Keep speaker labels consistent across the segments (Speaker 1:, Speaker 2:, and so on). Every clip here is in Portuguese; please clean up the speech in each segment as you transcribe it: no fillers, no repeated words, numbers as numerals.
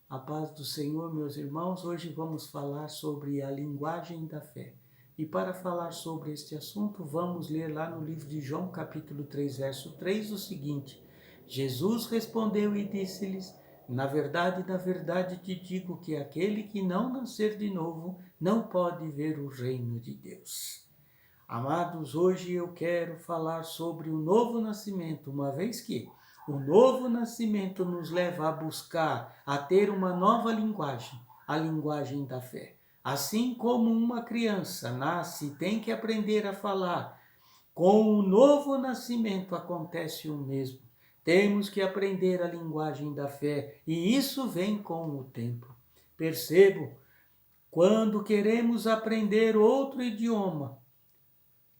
Speaker 1: A paz do Senhor, meus irmãos, hoje vamos falar sobre a linguagem da fé. E para falar sobre este assunto, vamos ler lá no livro de João, capítulo 3, verso 3, o seguinte: Jesus respondeu e disse-lhes: na verdade te digo que aquele que não nascer de novo não pode ver o reino de Deus. Amados, hoje eu quero falar sobre o novo nascimento, uma vez que o novo nascimento nos leva a buscar, a ter uma nova linguagem, a linguagem da fé. Assim como uma criança nasce e tem que aprender a falar, com o novo nascimento acontece o mesmo. Temos que aprender a linguagem da fé e isso vem com o tempo. Percebo, quando queremos aprender outro idioma,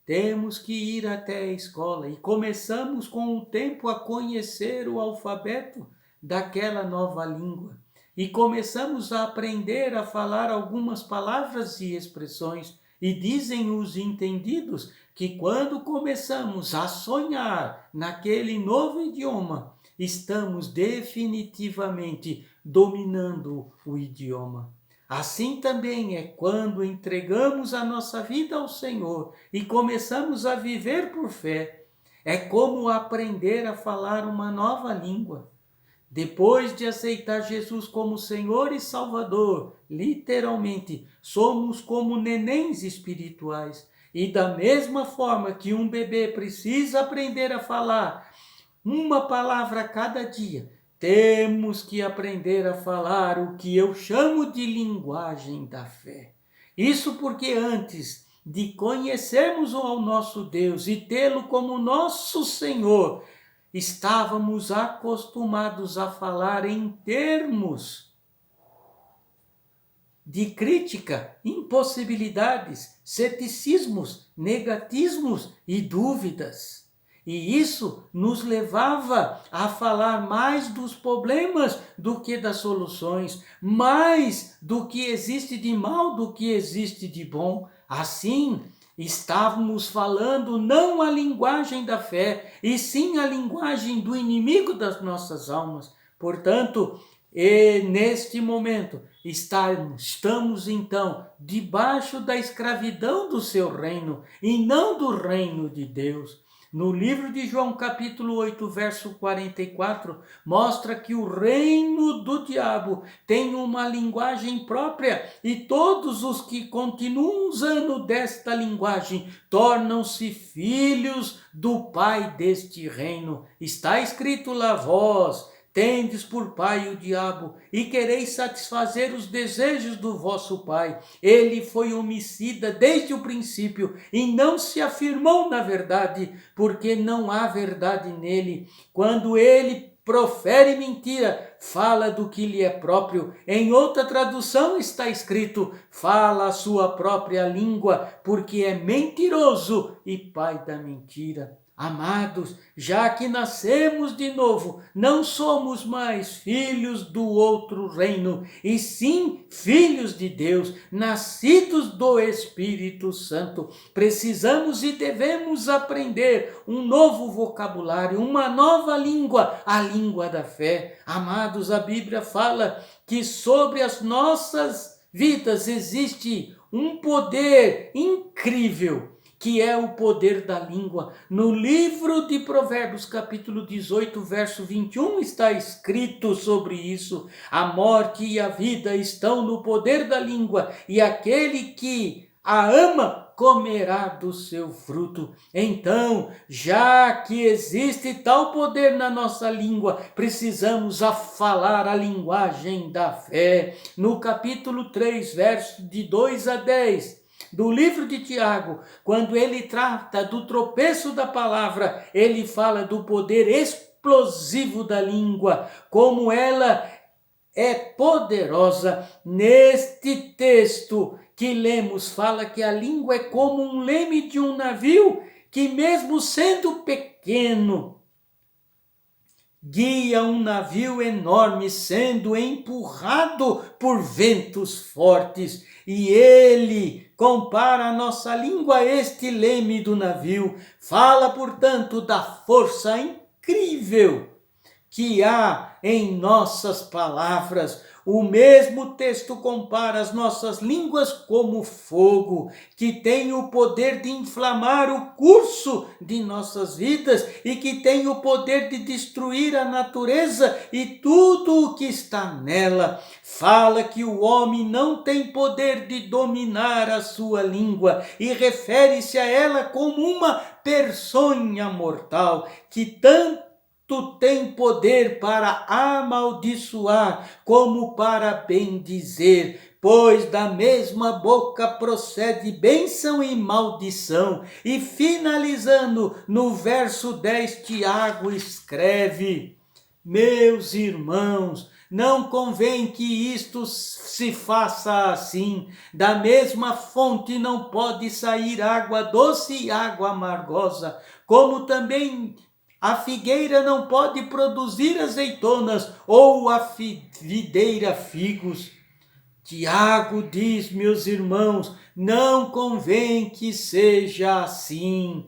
Speaker 1: temos que ir até a escola e começamos com o tempo a conhecer o alfabeto daquela nova língua. E começamos a aprender a falar algumas palavras e expressões. E dizem os entendidos que quando começamos a sonhar naquele novo idioma, estamos definitivamente dominando o idioma. Assim também é quando entregamos a nossa vida ao Senhor e começamos a viver por fé. É como aprender a falar uma nova língua. Depois de aceitar Jesus como Senhor e Salvador, literalmente, somos como nenéns espirituais. E da mesma forma que um bebê precisa aprender a falar uma palavra a cada dia, temos que aprender a falar o que eu chamo de linguagem da fé. Isso porque antes de conhecermos ao nosso Deus e tê-lo como nosso Senhor, estávamos acostumados a falar em termos de crítica, impossibilidades, ceticismos, negatismos e dúvidas. E isso nos levava a falar mais dos problemas do que das soluções, mais do que existe de mal do que existe de bom. Assim, estávamos falando não a linguagem da fé, e sim a linguagem do inimigo das nossas almas. Portanto, neste momento, estamos então debaixo da escravidão do seu reino e não do reino de Deus. No livro de João, capítulo 8, verso 44, mostra que o reino do diabo tem uma linguagem própria e todos os que continuam usando desta linguagem tornam-se filhos do pai deste reino. Está escrito lá: vós tendes por pai o diabo e quereis satisfazer os desejos do vosso pai. Ele foi homicida desde o princípio e não se afirmou na verdade, porque não há verdade nele. Quando ele profere mentira, fala do que lhe é próprio. Em outra tradução está escrito: fala a sua própria língua, porque é mentiroso e pai da mentira. Amados, já que nascemos de novo, não somos mais filhos do outro reino, e sim filhos de Deus, nascidos do Espírito Santo. Precisamos e devemos aprender um novo vocabulário, uma nova língua, a língua da fé. Amados, a Bíblia fala que sobre as nossas vidas existe um poder incrível, que é o poder da língua. No livro de Provérbios, capítulo 18, verso 21, está escrito sobre isso: a morte e a vida estão no poder da língua, e aquele que a ama comerá do seu fruto. Então, já que existe tal poder na nossa língua, precisamos falar a linguagem da fé. No capítulo 3, verso de 2 a 10, do livro de Tiago, quando ele trata do tropeço da palavra, ele fala do poder explosivo da língua, como ela é poderosa. Neste texto que lemos, fala que a língua é como um leme de um navio, que mesmo sendo pequeno, guia um navio enorme sendo empurrado por ventos fortes. E ele compara a nossa língua a este leme do navio. Fala, portanto, da força incrível que há em nossas palavras. O mesmo texto compara as nossas línguas como fogo, que tem o poder de inflamar o curso de nossas vidas e que tem o poder de destruir a natureza e tudo o que está nela. Fala que o homem não tem poder de dominar a sua língua e refere-se a ela como uma peçonha mortal que tanto tem poder para amaldiçoar como para bendizer, pois da mesma boca procede bênção e maldição. E finalizando no verso 10, Tiago escreve: meus irmãos, não convém que isto se faça assim. Da mesma fonte não pode sair água doce e água amargosa, como também a figueira não pode produzir azeitonas, ou a videira figos. Tiago diz, meus irmãos, não convém que seja assim.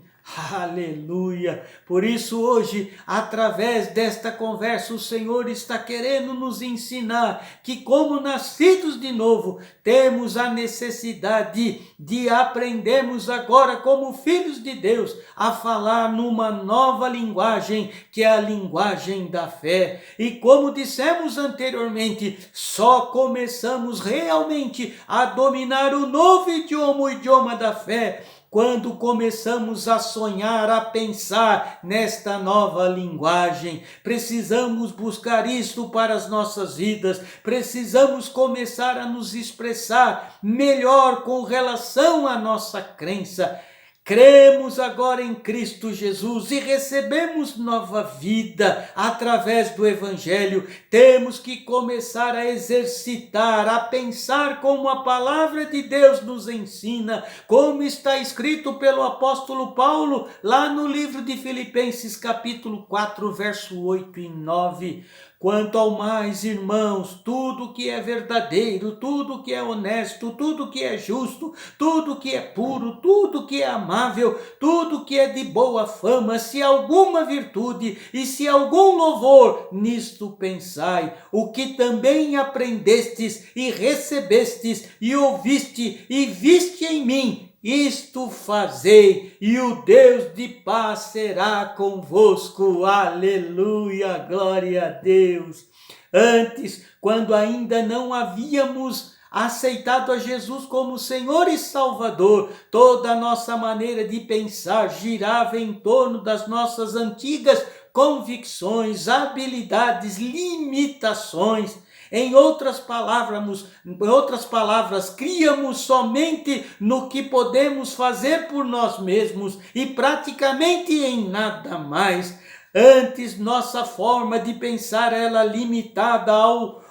Speaker 1: Aleluia! Por isso hoje, através desta conversa, o Senhor está querendo nos ensinar que, como nascidos de novo, temos a necessidade de aprendermos agora, como filhos de Deus, a falar numa nova linguagem, que é a linguagem da fé. E como dissemos anteriormente, só começamos realmente a dominar o novo idioma, o idioma da fé, quando começamos a sonhar, a pensar nesta nova linguagem. Precisamos buscar isto para as nossas vidas, precisamos começar a nos expressar melhor com relação à nossa crença. Cremos agora em Cristo Jesus e recebemos nova vida através do Evangelho. Temos que começar a exercitar, a pensar como a palavra de Deus nos ensina, como está escrito pelo apóstolo Paulo lá no livro de Filipenses capítulo 4, verso 8 e 9. Quanto ao mais, irmãos, tudo que é verdadeiro, tudo que é honesto, tudo que é justo, tudo que é puro, tudo que é amável, tudo que é de boa fama, se alguma virtude e se algum louvor, nisto pensai. O que também aprendestes e recebestes e ouviste e viste em mim, isto fazei, e o Deus de paz será convosco. Aleluia, glória a Deus. Antes, quando ainda não havíamos aceitado a Jesus como Senhor e Salvador, toda a nossa maneira de pensar girava em torno das nossas antigas convicções, habilidades, limitações. Em outras palavras, criamos somente no que podemos fazer por nós mesmos e praticamente em nada mais. Antes, nossa forma de pensar era limitada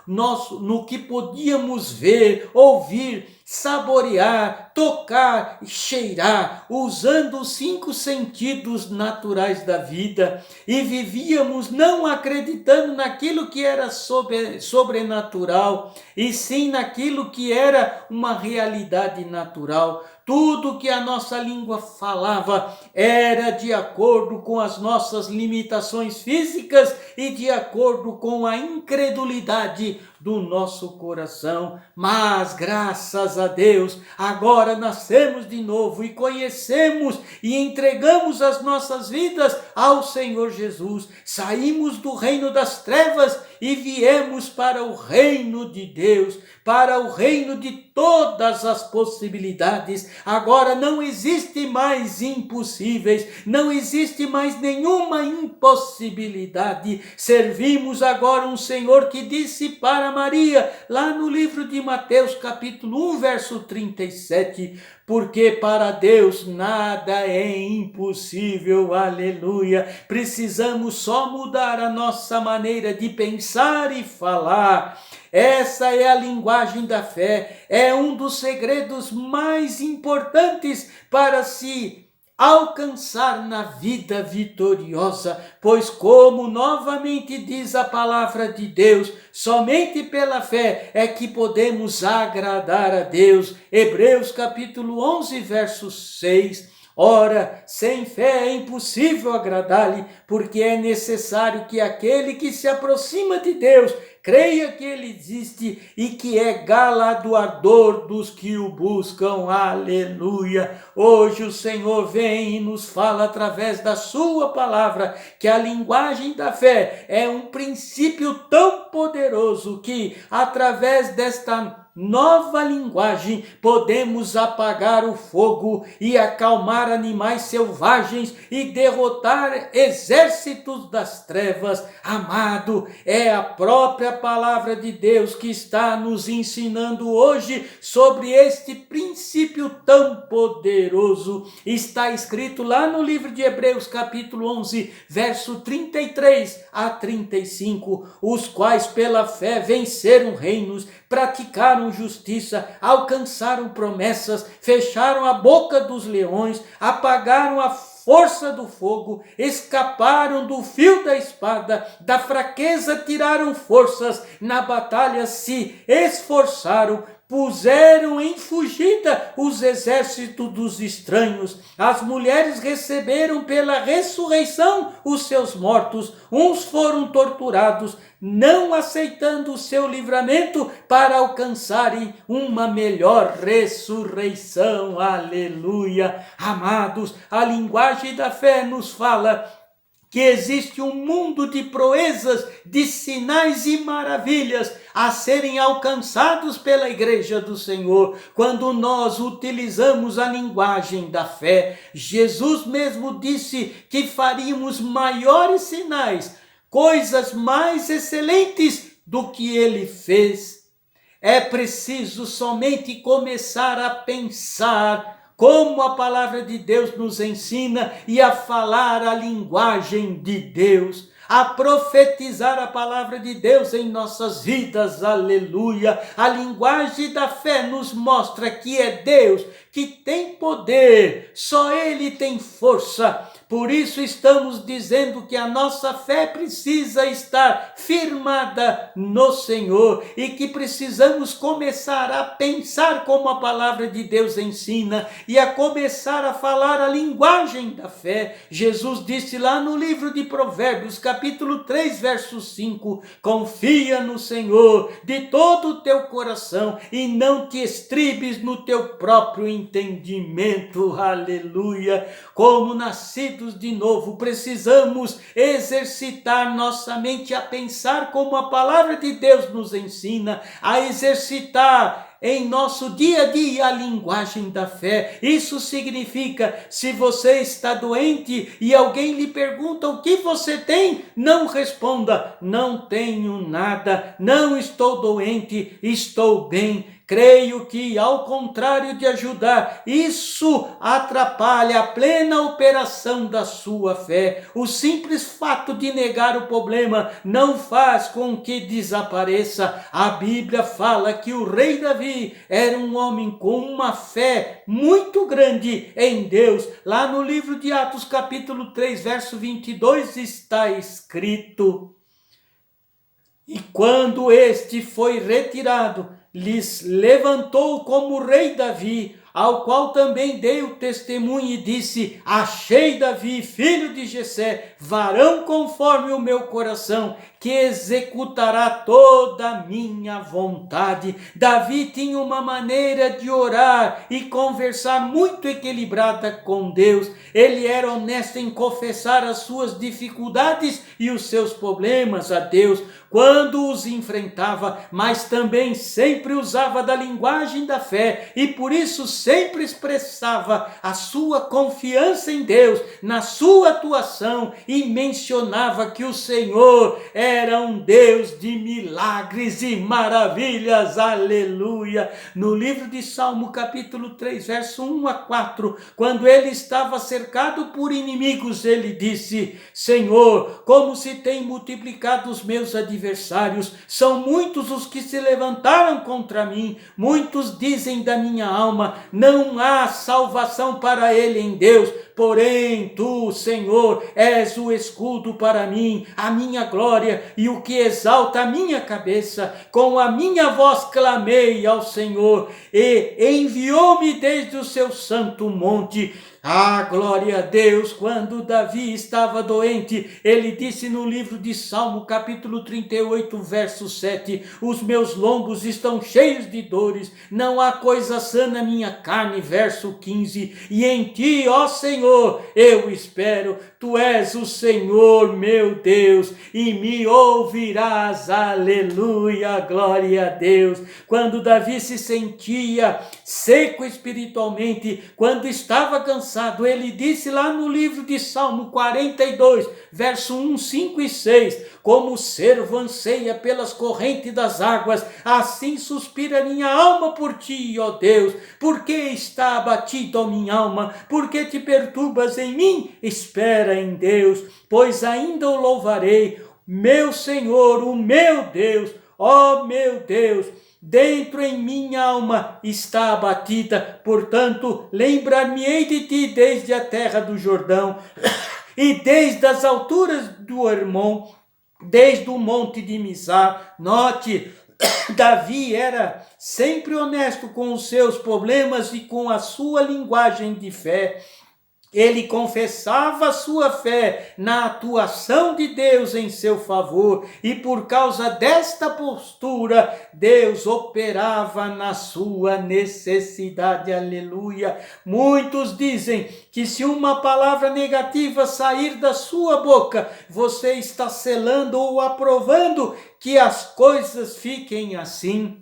Speaker 1: no que podíamos ver, ouvir, saborear, tocar e cheirar, usando os 5 sentidos naturais da vida, e vivíamos não acreditando naquilo que era sobrenatural, e sim naquilo que era uma realidade natural. Tudo que a nossa língua falava era de acordo com as nossas limitações físicas e de acordo com a incredulidade do nosso coração. Mas graças a Deus, agora nascemos de novo e conhecemos e entregamos as nossas vidas ao Senhor Jesus. Saímos do reino das trevas e viemos para o reino de Deus, para o reino de todas as possibilidades. Agora não existe mais impossíveis, não existe mais nenhuma impossibilidade. Servimos agora um Senhor que disse para Maria, lá no livro de Mateus capítulo 1, verso 37, porque para Deus nada é impossível, aleluia. Precisamos só mudar a nossa maneira de pensar e falar. Essa é a linguagem da fé, é um dos segredos mais importantes para se alcançar na vida vitoriosa, pois como novamente diz a palavra de Deus, somente pela fé é que podemos agradar a Deus. Hebreus capítulo 11, verso 6. Ora, sem fé é impossível agradar-lhe, porque é necessário que aquele que se aproxima de Deus creia que ele existe e que é galardoador dos que o buscam. Aleluia! Hoje o Senhor vem e nos fala através da sua palavra que a linguagem da fé é um princípio tão poderoso que, através desta nova linguagem, podemos apagar o fogo e acalmar animais selvagens e derrotar exércitos das trevas. Amado, é a própria palavra de Deus que está nos ensinando hoje sobre este princípio tão poderoso. Está escrito lá no livro de Hebreus, capítulo 11, verso 33 a 35, os quais pela fé venceram reinos, praticaram justiça, alcançaram promessas, fecharam a boca dos leões, apagaram a força do fogo, escaparam do fio da espada, da fraqueza tiraram forças, na batalha se esforçaram, puseram em fugida os exércitos dos estranhos. As mulheres receberam pela ressurreição os seus mortos. Uns foram torturados, não aceitando o seu livramento para alcançarem uma melhor ressurreição. Aleluia! Amados, a linguagem da fé nos fala que existe um mundo de proezas, de sinais e maravilhas a serem alcançados pela igreja do Senhor, quando nós utilizamos a linguagem da fé. Jesus mesmo disse que faríamos maiores sinais, coisas mais excelentes do que ele fez. É preciso somente começar a pensar como a palavra de Deus nos ensina e a falar a linguagem de Deus, a profetizar a palavra de Deus em nossas vidas. Aleluia! A linguagem da fé nos mostra que é Deus que tem poder, só Ele tem força. Por isso estamos dizendo que a nossa fé precisa estar firmada no Senhor e que precisamos começar a pensar como a palavra de Deus ensina e a começar a falar a linguagem da fé. Jesus disse lá no livro de Provérbios, capítulo 3, verso 5, confia no Senhor de todo o teu coração e não te estribes no teu próprio entendimento. Aleluia! Como nascidos de novo, precisamos exercitar nossa mente a pensar como a palavra de Deus nos ensina, a exercitar em nosso dia a dia a linguagem da fé. Isso significa, se você está doente e alguém lhe pergunta o que você tem, não responda, não tenho nada, não estou doente, estou bem. Creio que, ao contrário de ajudar, isso atrapalha a plena operação da sua fé. O simples fato de negar o problema não faz com que desapareça. A Bíblia fala que o rei Davi era um homem com uma fé muito grande em Deus. Lá no livro de Atos, capítulo 3, verso 22, está escrito: e quando este foi retirado, lhes levantou como rei Davi, ao qual também dei o testemunho e disse: achei Davi, filho de Jessé, varão conforme o meu coração, que executará toda a minha vontade. Davi tinha uma maneira de orar e conversar muito equilibrada com Deus. Ele era honesto em confessar as suas dificuldades e os seus problemas a Deus quando os enfrentava, mas também sempre usava da linguagem da fé e por isso sempre expressava a sua confiança em Deus na sua atuação e mencionava que o Senhor era um Deus de milagres e maravilhas. Aleluia! No livro de Salmo, capítulo 3, verso 1 a 4, quando ele estava cercado por inimigos, ele disse: Senhor, como se tem multiplicado os meus adversários, são muitos os que se levantaram contra mim, muitos dizem da minha alma, não há salvação para ele em Deus. Porém, tu, Senhor, és o escudo para mim, a minha glória e o que exalta a minha cabeça. Com a minha voz clamei ao Senhor e enviou-me desde o seu santo monte. Ah, glória a Deus! Quando Davi estava doente, ele disse no livro de Salmo, capítulo 38, verso 7, os meus lombos estão cheios de dores, não há coisa sã na minha carne, verso 15, e em ti, ó Senhor, eu espero, tu és o Senhor meu Deus, e me ouvirás, aleluia, glória a Deus. Quando Davi se sentia seco espiritualmente, quando estava cansado, ele disse lá no livro de Salmo 42, verso 1, 5 e 6, como o servo anseia pelas correntes das águas, assim suspira minha alma por ti, ó Deus. Por que está abatido a minha alma? Por que te perturbas em mim? Espera em Deus, pois ainda o louvarei, meu Senhor, o meu Deus, ó meu Deus. Dentro em minha alma está abatida, portanto, lembrar-me-ei de ti desde a terra do Jordão, e desde as alturas do Hermon, desde o monte de Mizar. Note, Davi era sempre honesto com os seus problemas e com a sua linguagem de fé. Ele confessava sua fé na atuação de Deus em seu favor, e por causa desta postura, Deus operava na sua necessidade, aleluia. Muitos dizem que se uma palavra negativa sair da sua boca, você está selando ou aprovando que as coisas fiquem assim.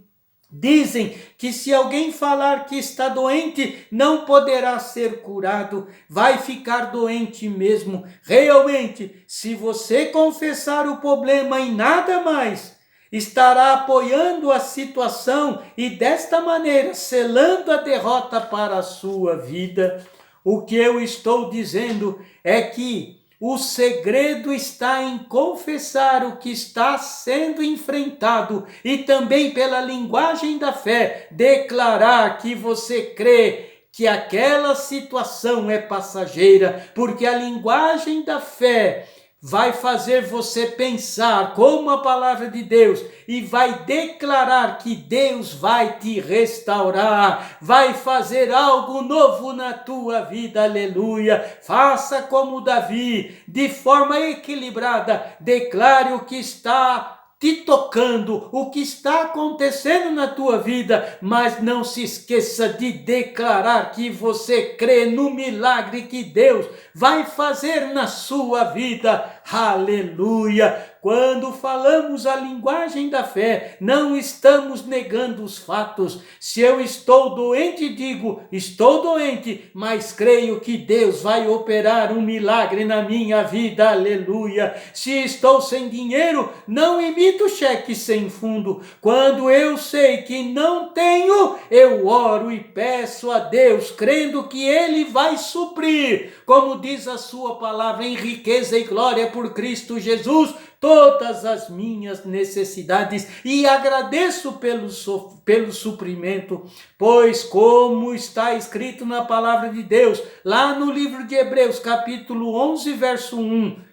Speaker 1: Dizem que se alguém falar que está doente, não poderá ser curado, vai ficar doente mesmo. Realmente, se você confessar o problema e nada mais, estará apoiando a situação e desta maneira selando a derrota para a sua vida. O que eu estou dizendo é que o segredo está em confessar o que está sendo enfrentado e também pela linguagem da fé, declarar que você crê que aquela situação é passageira, porque a linguagem da fé vai fazer você pensar como a palavra de Deus e vai declarar que Deus vai te restaurar, vai fazer algo novo na tua vida, aleluia. Faça como Davi, de forma equilibrada, declare o que está te tocando, o que está acontecendo na tua vida, mas não se esqueça de declarar que você crê no milagre que Deus vai fazer na sua vida, aleluia. Quando falamos a linguagem da fé, não estamos negando os fatos. Se eu estou doente, digo, estou doente, mas creio que Deus vai operar um milagre na minha vida, aleluia. Se estou sem dinheiro, não emito cheque sem fundo. Quando eu sei que não tenho, eu oro e peço a Deus, crendo que Ele vai suprir, como diz a sua palavra, em riqueza e glória por Cristo Jesus, todas as minhas necessidades, e agradeço pelo suprimento, pois como está escrito na palavra de Deus, lá no livro de Hebreus, capítulo 11, verso 1,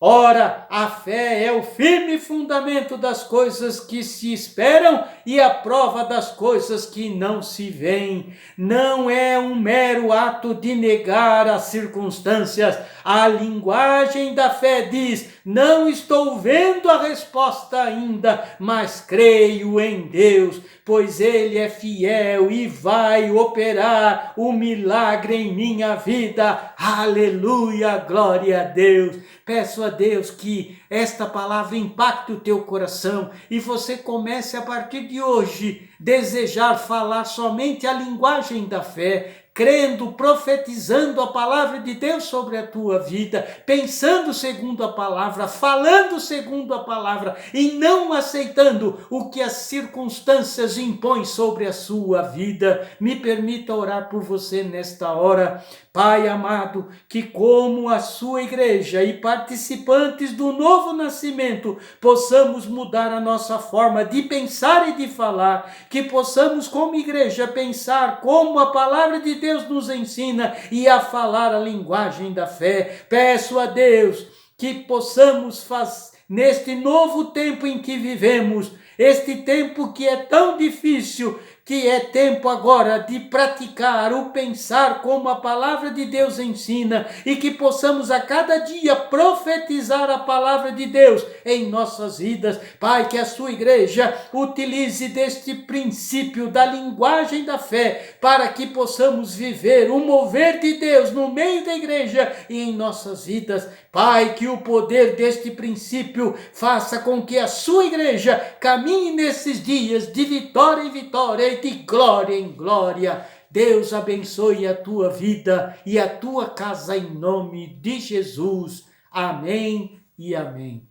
Speaker 1: ora, a fé é o firme fundamento das coisas que se esperam e a prova das coisas que não se veem. Não é um mero ato de negar as circunstâncias. A linguagem da fé diz, não estou vendo a resposta ainda, mas creio em Deus, pois Ele é fiel e vai operar o milagre em minha vida. Aleluia, glória a Deus. Peço a Deus que esta palavra impacte o teu coração e você comece a partir de hoje desejar falar somente a linguagem da fé, crendo, profetizando a palavra de Deus sobre a tua vida, pensando segundo a palavra, falando segundo a palavra e não aceitando o que as circunstâncias impõem sobre a sua vida. Me permita orar por você nesta hora. Pai amado, que como a sua igreja e participantes do novo nascimento, possamos mudar a nossa forma de pensar e de falar, que possamos como igreja pensar como a palavra de Deus nos ensina e a falar a linguagem da fé. Peço a Deus que possamos fazer neste novo tempo em que vivemos, este tempo que é tão difícil, que é tempo agora de praticar o pensar como a palavra de Deus ensina e que possamos a cada dia profetizar a palavra de Deus em nossas vidas. Pai, que a sua igreja utilize deste princípio da linguagem da fé para que possamos viver o mover de Deus no meio da igreja e em nossas vidas. Pai, que o poder deste princípio faça com que a sua igreja caminhe nesses dias de vitória em vitória e de glória em glória. Deus abençoe a tua vida e a tua casa em nome de Jesus. Amém e amém.